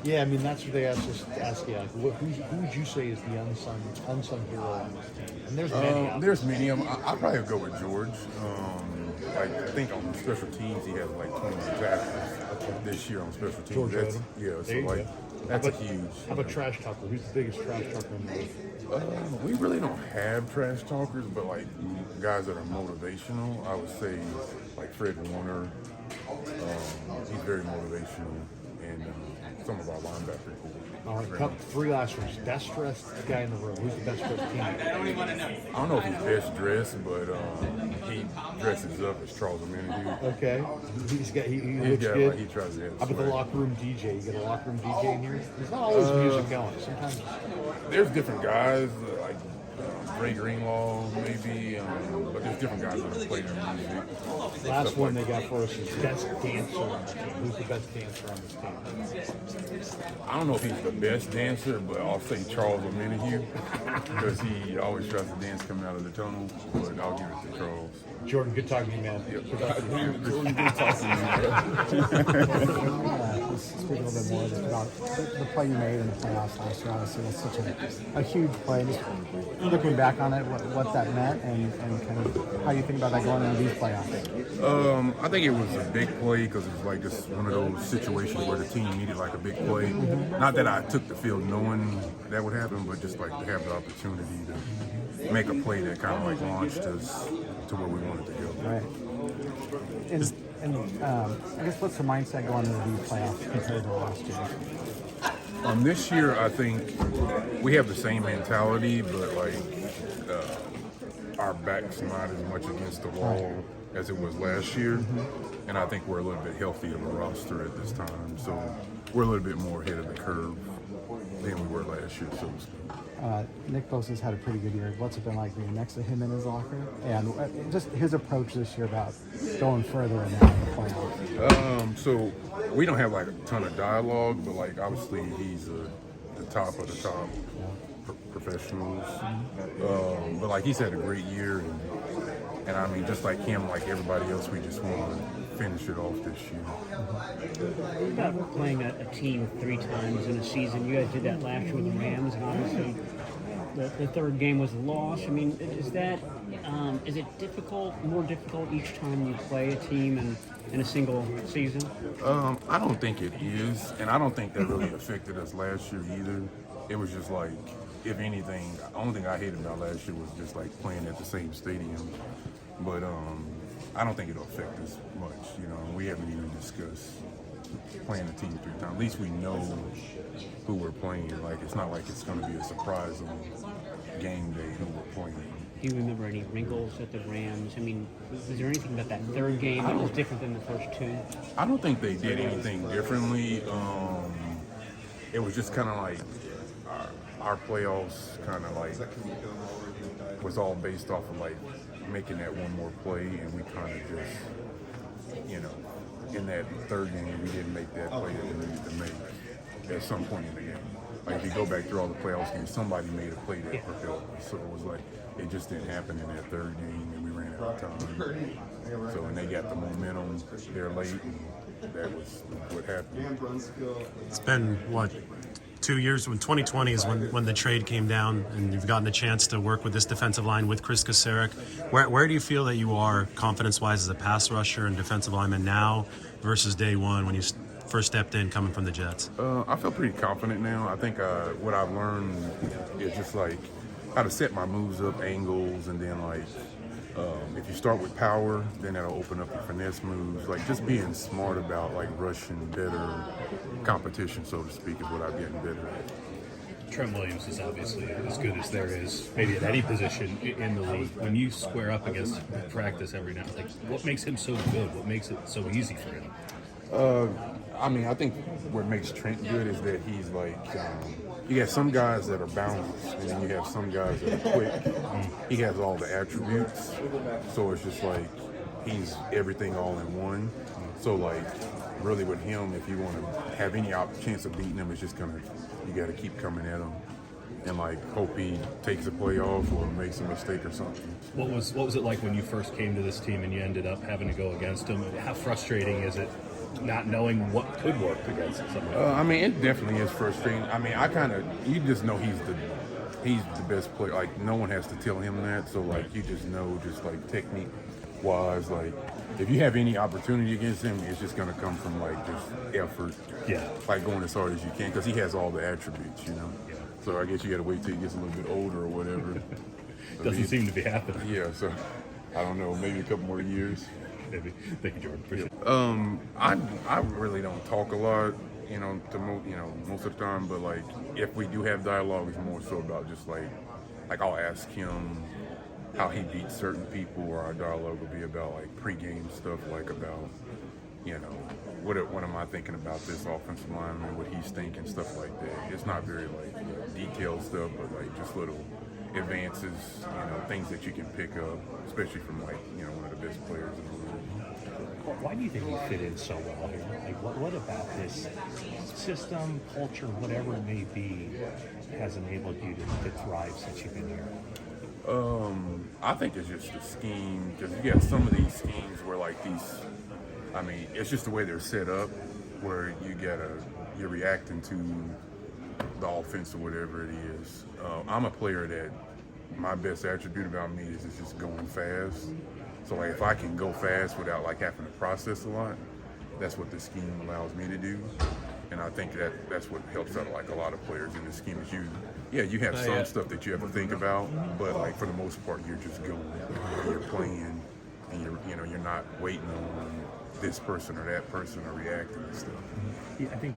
Yeah, I mean that's what they asked us to ask you. Like, who would you say is the unsung hero on this team? And there's many. There's many of them. I'll probably go with George. Like I think on special teams he has like 20 tackles this year on special teams. George That's, Odom. yeah, There so you like go. that's a huge. How about trash talker? Who's the biggest trash talker in the league? We really don't have trash talkers, but like guys that are motivational, I would say like Fred Warner. He's very motivational, and some of our linebackers. All right, three last ones. Best dressed guy in the room. Who's the best dressed team? I don't know if he's best dressed, but he dresses up as Charles Amenadu. Okay, he looks got, good. like, he tries to have How about the swag. locker room DJ? You got a locker room DJ in here? There's not always music going. Sometimes. There's different guys like Ray Greenlaw, maybe, but there's different guys that have played their music. Last one they got for us is best dancer on the team. Who's the best dancer on this team? I don't know if he's the best dancer, but I'll say Charles Amenadu because he always tries to dance coming out of the tunnel. But I'll give it to Charles. Jordan, good talking to you, man. Jordan, good talking to you. Let's speak a little bit more just about the play you made in the playoffs last year. Obviously, it was such a huge play. Just looking back on it, what that meant, and kind of how you think about that going into these playoffs. I think it was a big play because it was like just one of those situations where the team needed like a big play. Not that I took the field knowing that would happen, but just like to have the opportunity to make a play that kind of like launched us to where we wanted to go. Right. And I guess what's the mindset going into these playoffs compared to last year? This year, I think we have the same mentality, but like our back's not as much against the wall as it was last year, and I think we're a little bit healthier of a roster at this time. So we're a little bit more ahead of the curve than we were last year. So. Nick Bosa's had a pretty good year. What's it been like being next to him in his locker? And just his approach this year about going further in the playoffs. So we don't have like a ton of dialogue, but like obviously he's the top of the top professionals. But like he's had a great year, and I mean just like him, like everybody else, we just want to finish it off this year. What about playing a team 3 times in a season? You guys did that last year with the Rams, and obviously the third game was a loss. I mean, is it more difficult each time you play a team in a single season? I don't think it is, and I don't think that really affected us last year either. It was just like, if anything, the only thing I hated about last year was just like playing at the same stadium. But I don't think it'll affect us much. You know, we haven't even discussed playing a team 3 times. At least we know who we're playing. Like it's not like it's going to be a surprise on game day who we're playing. Do you remember any wrinkles at the Rams? I mean, was there anything about that third game that was different than the first 2? I don't think they did anything differently. It was just kind of like our playoffs kind of like was all based off of like making that one more play, and we kind of just, you know, in that third game, we didn't make that play that we needed to make at some point in the game. Like if you go back through all the playoffs games, somebody made a play that propelled us. So it was like it just didn't happen in that third game, and we ran out of time. So when they got the momentum there late, and that was what happened. It's been, 2 years? When 2020 is when the trade came down, and you've gotten a chance to work with this defensive line with Chris Kasarik. Where do you feel that you are confidence-wise as a pass rusher and defensive lineman now versus day one when you first stepped in coming from the Jets? I feel pretty confident now. I think what I've learned is just like how to set my moves up, angles, and then like if you start with power, then that'll open up your finesse moves. Like just being smart about like rushing better competition, so to speak, is what I'm getting better at. Trent Williams is obviously as good as there is, maybe at any position in the league. When you square up against practice every night, like what makes him so good? What makes it so easy for him? I mean, I think what makes Trent good is that he's like, you have some guys that are balanced, and then you have some guys that are quick. He has all the attributes, so it's just like he's everything all in one. So like, really with him, if you want to have any chance of beating him, it's just you got to keep coming at him and like hope he takes a play off or makes a mistake or something. What was it like when you first came to this team and you ended up having to go against him? How frustrating is it not knowing what could work against somebody. I mean, it definitely is frustrating. I mean, you just know he's the best player. Like, no one has to tell him that. So, like, you just know, just like technique wise, like, if you have any opportunity against him, it's just gonna come from like just effort. Yeah. Like going as hard as you can, because he has all the attributes, you know. Yeah. So I guess you got to wait till he gets a little bit older or whatever. Doesn't seem to be happening. Yeah. So I don't know, maybe a couple more years. Maybe. Thank you, Jordan. Appreciate it. I really don't talk a lot, you know, most of the time. But like, if we do have dialogue, it's more so about just like I'll ask him how he beats certain people, or our dialogue will be about like pregame stuff, like about, you know, what am I thinking about this offensive lineman, what he's thinking, stuff like that. It's not very like detailed stuff, but like just little advances, you know, things that you can pick up, especially from like, you know, one of the best players in the league. Why do you think you fit in so well here? Like, what about this system, culture, whatever it may be, has enabled you to thrive since you've been here? I think it's just the scheme, because you got some of these schemes where like I mean, it's just the way they're set up, where you're reacting to the offense or whatever it is. I'm a player that my best attribute about me is just going fast. So like if I can go fast without like having to process a lot, that's what the scheme allows me to do. And I think that's what helps out like a lot of players in the scheme is you have some stuff that you have to think about, but like for the most part you're just going, you're playing, and you're not waiting on this person or that person or reacting and stuff. Yeah, I think